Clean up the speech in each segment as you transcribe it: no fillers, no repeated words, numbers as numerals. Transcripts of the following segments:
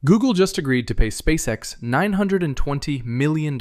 Google just agreed to pay SpaceX $920 million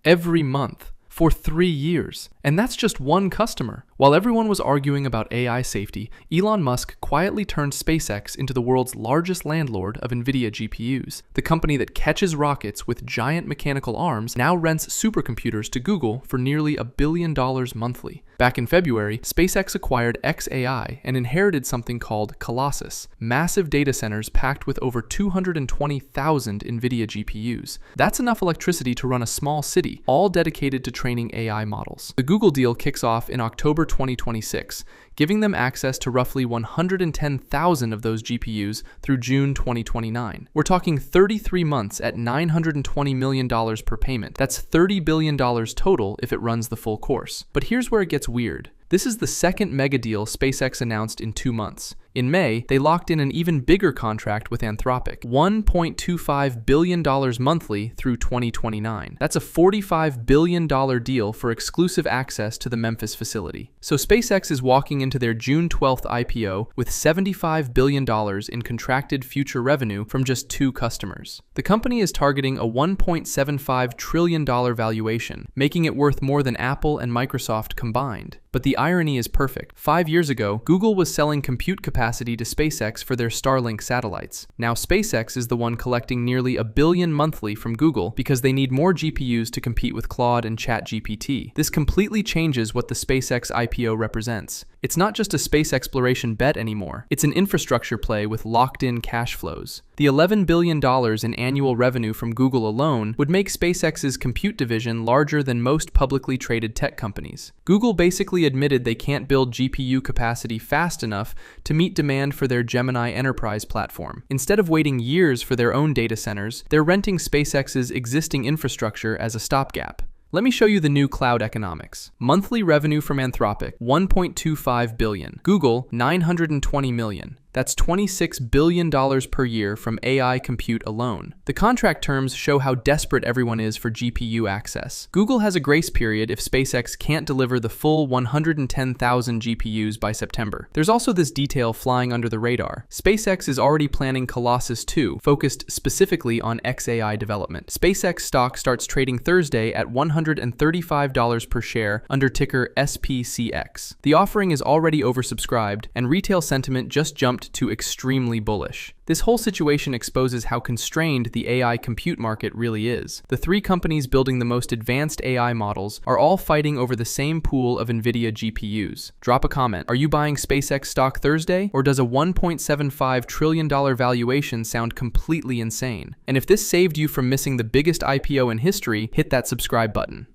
every month for 3 years. And that's just one customer. While everyone was arguing about AI safety, Elon Musk quietly turned SpaceX into the world's largest landlord of NVIDIA GPUs. The company that catches rockets with giant mechanical arms now rents supercomputers to Google for nearly $1 billion monthly. Back in February, SpaceX acquired xAI and inherited something called Colossus, massive data centers packed with over 220,000 NVIDIA GPUs. That's enough electricity to run a small city, all dedicated to training AI models. The Google deal kicks off in October 2026, giving them access to roughly 110,000 of those GPUs through June 2029. We're talking 33 months at $920 million per payment. That's $30 billion total if it runs the full course. But here's where it gets weird. This is the second mega deal SpaceX announced in 2 months. In May, they locked in an even bigger contract with Anthropic, $1.25 billion monthly through 2029. That's a $45 billion deal for exclusive access to the Memphis facility. So SpaceX is walking into their June 12th IPO with $75 billion in contracted future revenue from just 2 customers. The company is targeting a $1.75 trillion valuation, making it worth more than Apple and Microsoft combined. But the irony is perfect. 5 years ago, Google was selling compute capacity to SpaceX for their Starlink satellites. Now SpaceX is the one collecting nearly $1 billion monthly from Google because they need more GPUs to compete with Claude and ChatGPT. This completely changes what the SpaceX IPO represents. It's not just a space exploration bet anymore. It's an infrastructure play with locked-in cash flows. The $11 billion in annual revenue from Google alone would make SpaceX's compute division larger than most publicly traded tech companies. Google basically admitted they can't build GPU capacity fast enough to meet demand for their Gemini Enterprise platform. Instead of waiting years for their own data centers, they're renting SpaceX's existing infrastructure as a stopgap. Let me show you the new cloud economics. Monthly revenue from Anthropic, $1.25 billion. Google, $920 million. That's $26 billion per year from AI compute alone. The contract terms show how desperate everyone is for GPU access. Google has a grace period if SpaceX can't deliver the full 110,000 GPUs by September. There's also this detail flying under the radar. SpaceX is already planning Colossus 2, focused specifically on xAI development. SpaceX stock starts trading Thursday at $135 per share under ticker SPCX. The offering is already oversubscribed, and retail sentiment just jumped to extremely bullish. This whole situation exposes how constrained the AI compute market really is. The 3 companies building the most advanced AI models are all fighting over the same pool of NVIDIA GPUs. Drop a comment. Are you buying SpaceX stock Thursday? Or does a $1.75 trillion valuation sound completely insane? And if this saved you from missing the biggest IPO in history, hit that subscribe button.